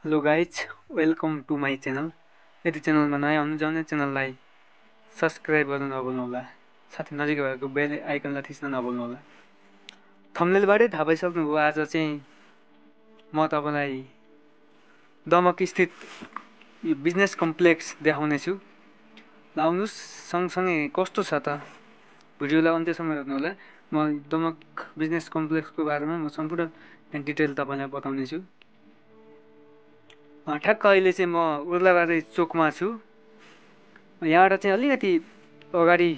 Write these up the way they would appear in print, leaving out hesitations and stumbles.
Hello guys welcome to my channel. यदि च्यानलमा नयाँ हुनुहुन्छ भने च्यानललाई सब्सक्राइब गर्न नभुल्नुहोला। साथै नजिकै भएको बेल आइकनलाई थिच्न नभुल्नुहोला। थम्बनेलबाटै थाहा पाइसक्नुभयो, आज चाहिँ म तपाईँलाई दमक स्थित यो बिजनेस कम्प्लेक्स देखाउने छु। आउनुहोस् सँगसँगै कस्तो छ त भिडियोलाई अन्त्यसम्म हेर्नुहोला। म दमक बिजनेस कम्प्लेक्सको बारेमा म सम्पूर्ण डिटेल तपाईँलाई बताउने छु। ठ्याक्क अहिले चाहिँ म उर्लाबारी चोकमा छु। यहाँबाट चाहिँ अलिकति अगाडि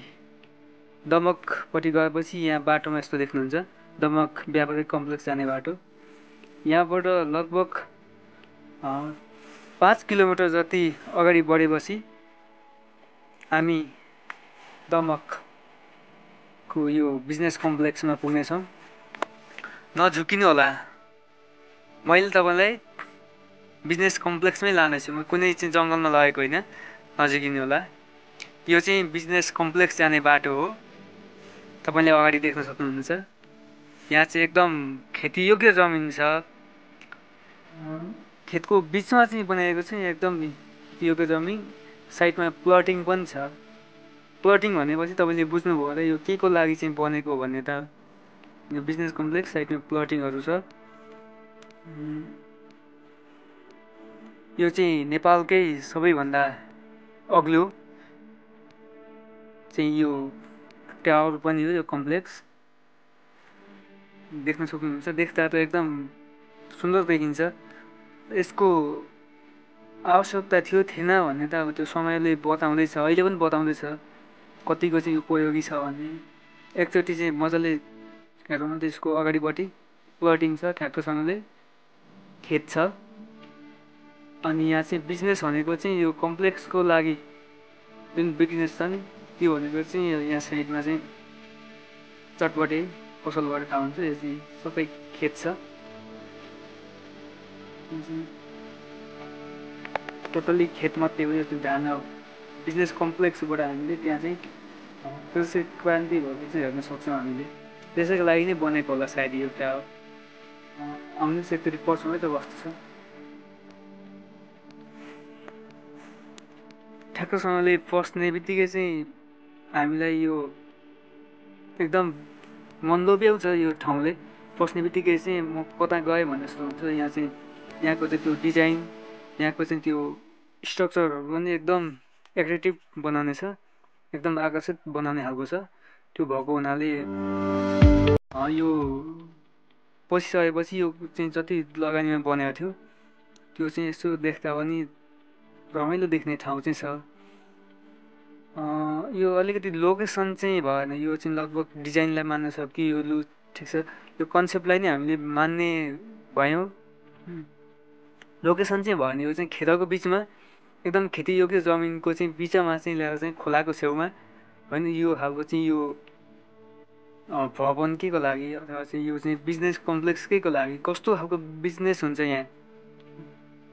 दमकपट्टि गएपछि यहाँ बाटोमा यस्तो देख्नुहुन्छ, दमक व्यापारिक कम्प्लेक्स जाने बाटो। यहाँबाट लगभग 5 किलोमिटर जति अगाडि बढेपछि हामी दमकको यो बिजनेस कम्प्लेक्समा पुग्नेछौँ। नझुकिनु होला, मैले तपाईँलाई बिजनेस कम्प्लेक्समै लानेछु। म कुनै चाहिँ जङ्गलमा लगेको होइन, नझुकिनु होला। यो चाहिँ बिजनेस कम्प्लेक्स जाने बाटो हो। तपाईँले अगाडि देख्न सक्नुहुन्छ, यहाँ चाहिँ एकदम खेतीयोग्य जमिन छ। खेतको बिचमा चाहिँ बनाएको छ, एकदम खेतीयोग्य जमिन। साइडमा प्लटिङ पनि छ। प्लटिङ भनेपछि तपाईँले बुझ्नुभयो होला यो के को लागि चाहिँ बनेको भन्ने त। यो बिजनेस कम्प्लेक्स साइडमा प्लटिङहरू छ। यो चाहिँ नेपालकै सबैभन्दा अग्लो चाहिँ यो टावर पनि हो। यो कम्प्लेक्स देख्न सक्नुहुन्छ, देख्दा त एकदम सुन्दर देखिन्छ। यसको आवश्यकता थियो थिएन भन्ने त अब त्यो समयले बताउँदैछ, अहिले पनि बताउँदैछ कतिको चाहिँ उपयोगी छ भन्ने। एकचोटि चाहिँ मजाले हेरौँ न, त्यसको अगाडिपट्टि प्लटिङ छ, ठ्याक्कसँगले खेत छ। अनि यहाँ चाहिँ बिजनेस भनेको चाहिँ यो कम्प्लेक्सको लागि जुन बिजनेस छ नि, त्यो भनेको चाहिँ यहाँ साइडमा चाहिँ चटपटे पसलबाट थाहा हुन्छ। यो चाहिँ सबै खेत छ, टोटल्ली खेत मात्रै हो। यो चाहिँ धान बिजनेस कम्प्लेक्सबाट हामीले त्यहाँ चाहिँ कृषि क्रान्ति भएको चाहिँ हेर्न सक्छौँ हामीले। त्यसैको लागि नै बनेको होला सायद यो टावर। आउनुहोस् एकचोटि पछौँ है त कस्तो छ। ठ्याक्कसँगले पस्ने बित्तिकै चाहिँ हामीलाई यो एकदम मनलोभ्याउ छ। यो ठाउँले पस्ने बित्तिकै चाहिँ म कता गएँ भन्ने जस्तो हुन्छ। यहाँ चाहिँ यहाँको चाहिँ त्यो डिजाइन, यहाँको चाहिँ त्यो स्ट्रक्चरहरू पनि एकदम एट्र्याक्टिभ बनाउने छ, एकदम आकर्षित बनाउने खालको छ। त्यो भएको हुनाले यो पसिसकेपछि यो चाहिँ जति लगानीमा बनेको थियो त्यो चाहिँ यसो देख्दा पनि रमाइलो देख्ने ठाउँ चाहिँ छ। यो अलिकति लोकेसन चाहिँ भएन, यो चाहिँ लगभग डिजाइनलाई मान्न सक्यो कि यो लु ठिक छ, यो कन्सेप्टलाई नै हामीले मान्ने भयौँ। लोकेसन चाहिँ भएन, यो चाहिँ खेतको बिचमा एकदम खेतीयोग्य जमिनको चाहिँ बिचमा चाहिँ ल्याएर चाहिँ खोलाको छेउमा होइन। यो खालको चाहिँ यो भवन के को लागि अथवा चाहिँ यो चाहिँ बिजनेस कम्प्लेक्स के को लागि, कस्तो खालको बिजनेस हुन्छ यहाँ,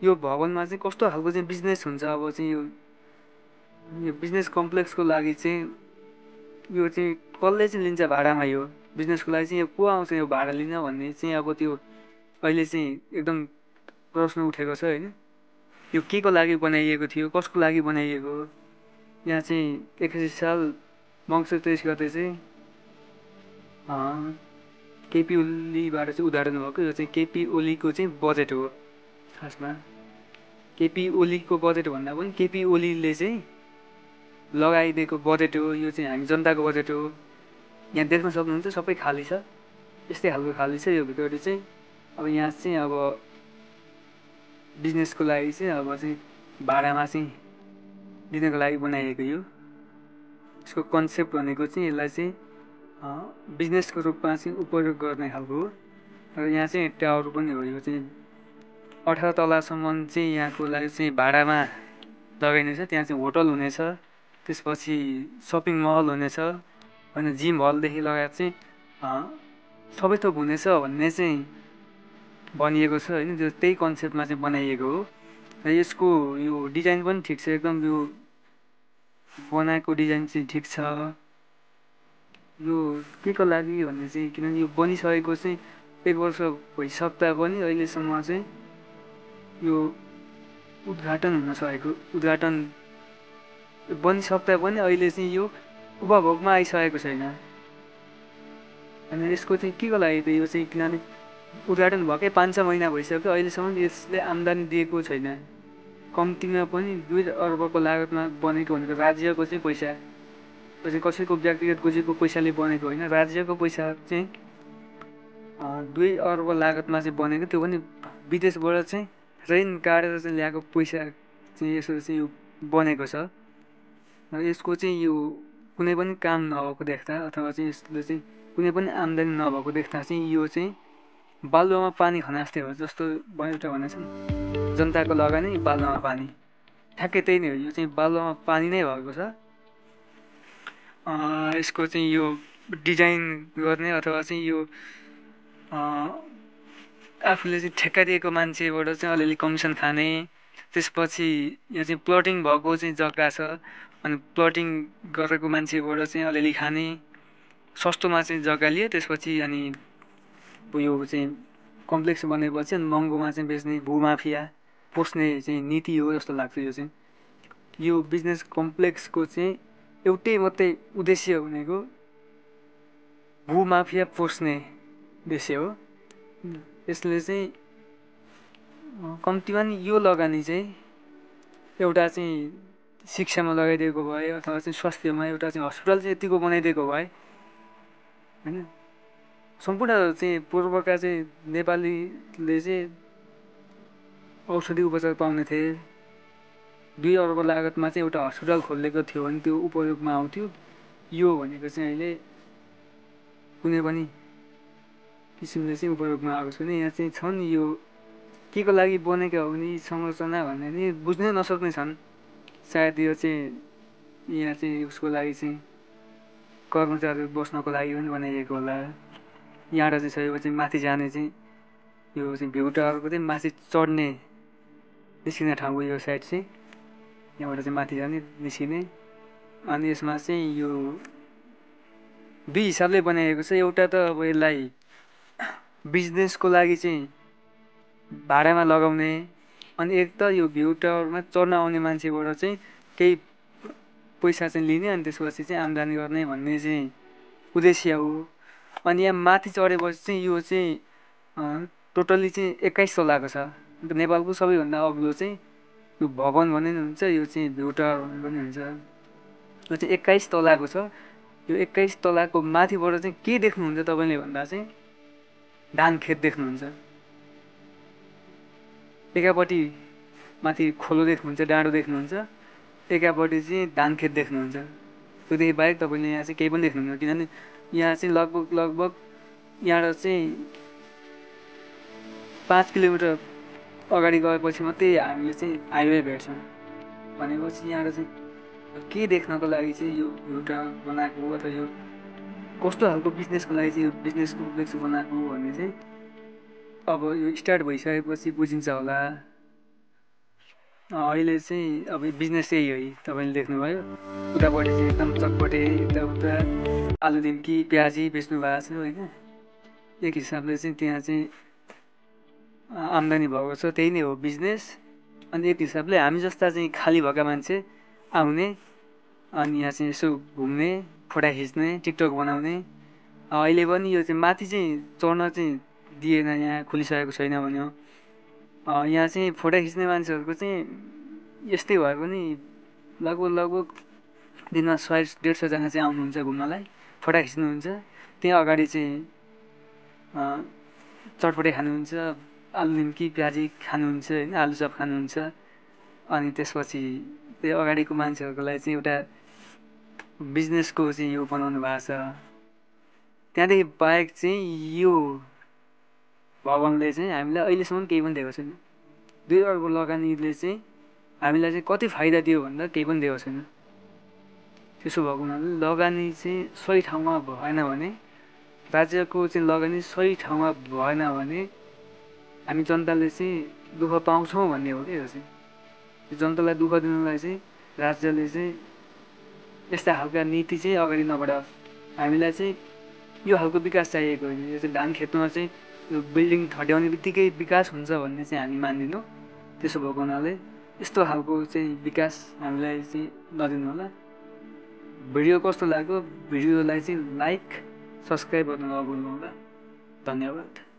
यो भवनमा चाहिँ कस्तो खालको चाहिँ बिजनेस हुन्छ। अब चाहिँ यो बिजनेस कम्प्लेक्सको लागि चाहिँ यो चाहिँ कसले चाहिँ लिन्छ भाडामा, यो बिजनेसको लागि चाहिँ यो को आउँछ यो भाडा लिन भन्ने चाहिँ अब त्यो अहिले चाहिँ एकदम प्रश्न उठेको छ होइन। यो के को लागि बनाइएको थियो, कसको लागि बनाइएको। यहाँ चाहिँ 21 साल मङ्सिर 23 गते चाहिँ केपी ओलीबाट चाहिँ उद्घाटन भएको। यो चाहिँ केपी ओलीको चाहिँ बजेट हो। खासमा केपी ओलीको बजेट भन्दा पनि केपी ओलीले चाहिँ लगाइदिएको बजेट हो। यो चाहिँ हामी जनताको बजेट हो। यहाँ देख्न सक्नुहुन्छ सबै खाली छ, यस्तै खालको खाली छ यो भित्रबाट चाहिँ। अब यहाँ चाहिँ अब बिजनेसको लागि चाहिँ अब चाहिँ भाडामा चाहिँ दिनको लागि बनाइएको। यो यसको कन्सेप्ट भनेको चाहिँ यसलाई चाहिँ बिजनेसको रूपमा चाहिँ उपयोग गर्ने खालको हो। र यहाँ चाहिँ टावर पनि हो। यो चाहिँ 18 तलासम्म चाहिँ यहाँको लागि चाहिँ भाडामा लगाइनेछ। त्यहाँ चाहिँ होटल हुनेछ, त्यसपछि सपिङ मल हुनेछ होइन, जिम हलदेखि लगाएर चाहिँ सबै थोक हुनेछ भन्ने चाहिँ भनिएको छ होइन। त्यो त्यही कन्सेप्टमा चाहिँ बनाइएको हो। र यसको यो डिजाइन पनि ठिक छ, एकदम यो बनाएको डिजाइन चाहिँ ठिक छ। यो के को लागि भन्ने चाहिँ, किनभने यो बनिसकेको चाहिँ 1 वर्ष भइसक्दा पनि अहिलेसम्म चाहिँ यो उद्घाटन हुन सकेको उद्घाटन बनिसक्दा पनि अहिले चाहिँ यो उपभोगमा आइसकेको छैन। अनि यसको चाहिँ के को लागि त यो चाहिँ किनभने उद्घाटन भएकै 5-6 महिना भइसक्यो, अहिलेसम्म यसले आम्दानी दिएको छैन। कम्तीमा पनि 2 अर्बको लागतमा बनेको भनेको राज्यको चाहिँ पैसा, कसैको व्यक्तिगत गोजीको पैसाले बनेको होइन, राज्यको पैसा चाहिँ 2 अर्ब लागतमा चाहिँ बनेको, त्यो पनि विदेशबाट चाहिँ ऋण काटेर चाहिँ ल्याएको पैसा चाहिँ यसो चाहिँ यो बनेको छ। र यसको चाहिँ यो कुनै पनि काम नभएको देख्दा अथवा चाहिँ यसले चाहिँ कुनै पनि आम्दानी नभएको देख्दा चाहिँ यो चाहिँ बालुवामा पानी खनास्थे हो जस्तो एउटा भनेको छ नि, जनताको लगानी बालुवामा पानी, ठ्याक्कै त्यही नै हो। यो चाहिँ बालुवामा पानी नै भएको छ। यसको चाहिँ यो डिजाइन गर्ने अथवा चाहिँ यो आफूले चाहिँ ठेक्का दिएको मान्छेबाट चाहिँ अलिअलि कमिसन खाने, त्यसपछि यहाँ चाहिँ प्लटिङ भएको चाहिँ जग्गा छ, अनि प्लटिङ गरेको मान्छेबाट चाहिँ अलिअलि खाने, सस्तोमा चाहिँ जग्गा लियो, त्यसपछि अनि यो चाहिँ कम्प्लेक्स बनेपछि अनि महँगोमा चाहिँ बेच्ने भूमाफिया पोस्ने चाहिँ नीति हो जस्तो लाग्छ। यो चाहिँ यो बिजनेस कम्प्लेक्सको चाहिँ एउटै मात्रै उद्देश्य भनेको भूमाफिया पोस्ने उद्देश्य हो। यसले चाहिँ कम्तीमा नि यो लगानी चाहिँ एउटा चाहिँ शिक्षामा लगाइदिएको भए अथवा चाहिँ स्वास्थ्यमा एउटा चाहिँ हस्पिटल चाहिँ यतिको बनाइदिएको भए होइन, सम्पूर्ण चाहिँ पूर्वका चाहिँ नेपालीले चाहिँ औषधि उपचार पाउने थिए। 2 अर्ब लागतमा चाहिँ एउटा हस्पिटल खोलेको थियो भने त्यो उपयोगमा आउँथ्यो। यो भनेको चाहिँ अहिले कुनै पनि किसिमले चाहिँ उपयोगमा आएको छैन। यहाँ चाहिँ छन् यो के को लागि बनेका हो भने संरचना भन्ने नि बुझ्नै नसक्ने छन्। सायद यो चाहिँ यहाँ चाहिँ उसको लागि चाहिँ कर्मचारी बस्नको लागि पनि बनाइएको होला। यहाँबाट चाहिँ सकेपछि माथि जाने चाहिँ यो चाहिँ भ्यू टावरको चाहिँ माथि चढ्ने निस्किने ठाउँको यो साइड चाहिँ यहाँबाट चाहिँ माथि जाने निस्किने। अनि यसमा चाहिँ यो 2 हिसाबले बनाइएको छ। एउटा त अब यसलाई बिजनेसको लागि चाहिँ भाडामा लगाउने, अनि एक त यो भ्यू टावरमा चढ्न आउने मान्छेबाट चाहिँ केही पैसा चाहिँ लिने अनि त्यसपछि चाहिँ आम्दानी गर्ने भन्ने चाहिँ उद्देश्य हो। अनि यहाँ माथि चढेपछि चाहिँ यो चाहिँ टोटल्ली चाहिँ 21 तलाको छ। नेपालको सबैभन्दा अग्लो चाहिँ यो भवन भने नि हुन्छ, यो चाहिँ भ्यू टावर भने पनि हुन्छ। यो चाहिँ 21 तलाको छ। यो 21 तलाको माथिबाट चाहिँ के देख्नुहुन्छ तपाईँले भन्दा चाहिँ धान खेत देख्नुहुन्छ। एकापट्टि माथि खोलो देख्नुहुन्छ, डाँडो देख्नुहुन्छ, एकापट्टि चाहिँ धान खेत देख्नुहुन्छ। त्योदेखि बाहेक तपाईँले यहाँ चाहिँ केही पनि देख्नुहुन्न, किनभने यहाँ चाहिँ लगभग यहाँबाट चाहिँ 5 किलोमिटर अगाडि गएपछि मात्रै हामीले चाहिँ हाइवे भेट्छौँ। भनेपछि यहाँबाट चाहिँ के देख्नको लागि चाहिँ यो एउटा बनाएको अथवा यो कस्तो खालको बिजनेसको लागि चाहिँ यो बिजनेस कम्प्लेक्स बनाएको भन्ने चाहिँ अब यो स्टार्ट भइसकेपछि बुझिन्छ होला। अहिले चाहिँ अब बिजनेस चाहिँ यही तपाईँले देख्नुभयो, उतापट्टि चाहिँ एकदम चटपटे यताउता आलु निम्की प्याजी बेच्नु भएको छ होइन। एक हिसाबले चाहिँ त्यहाँ चाहिँ आम्दानी भएको छ, त्यही नै हो बिजनेस। अनि एक हिसाबले हामी जस्ता चाहिँ खाली भएका मान्छे आउने अनि यहाँ चाहिँ यसो घुम्ने, फोटा खिच्ने, टिकटक बनाउने। अहिले पनि यो चाहिँ माथि चाहिँ चढ्न चाहिँ दिएन, यहाँ खुलिसकेको छैन भन्यो। यहाँ चाहिँ फोटा खिच्ने मान्छेहरूको चाहिँ यस्तै भए पनि लगभग दिनमा 100-150 चाहिँ आउनुहुन्छ घुम्नलाई, फोटा खिच्नुहुन्छ। त्यहाँ अगाडि चाहिँ चटपटे खानुहुन्छ, आलु निम्की प्याजी खानुहुन्छ होइन, आलुचप खानुहुन्छ। अनि त्यसपछि त्यो अगाडिको मान्छेहरूको लागि चाहिँ एउटा बिजनेसको चाहिँ यो बनाउनु भएको छ। त्यहाँदेखि बाहेक चाहिँ यो भवनले चाहिँ हामीलाई अहिलेसम्म केही पनि दिएको छैन। 2 अर्ब लगानीले चाहिँ हामीलाई चाहिँ कति फाइदा दियो भन्दा केही पनि दिएको छैन। त्यसो भएको हुनाले लगानी चाहिँ सही ठाउँमा भएन भने, राज्यको चाहिँ लगानी सही ठाउँमा भएन भने हामी जनताले चाहिँ दुःख पाउँछौँ भन्ने हो कि यो चाहिँ। जनतालाई दुःख दिनलाई चाहिँ राज्यले चाहिँ यस्ता खालका नीति चाहिँ अगाडि नबढाओस्। हामीलाई चाहिँ यो खालको विकास चाहिएको होइन। यो चाहिँ धान खेतमा चाहिँ यो बिल्डिङ ठड्याउने बित्तिकै विकास हुन्छ भन्ने चाहिँ हामी मान्दैनौँ। त्यसो भएको हुनाले यस्तो खालको चाहिँ विकास हामीलाई चाहिँ नदिनु होला। भिडियो कस्तो लाग्यो भिडियोलाई चाहिँ लाइक सब्सक्राइब गर्न नभुल्नु होला। धन्यवाद।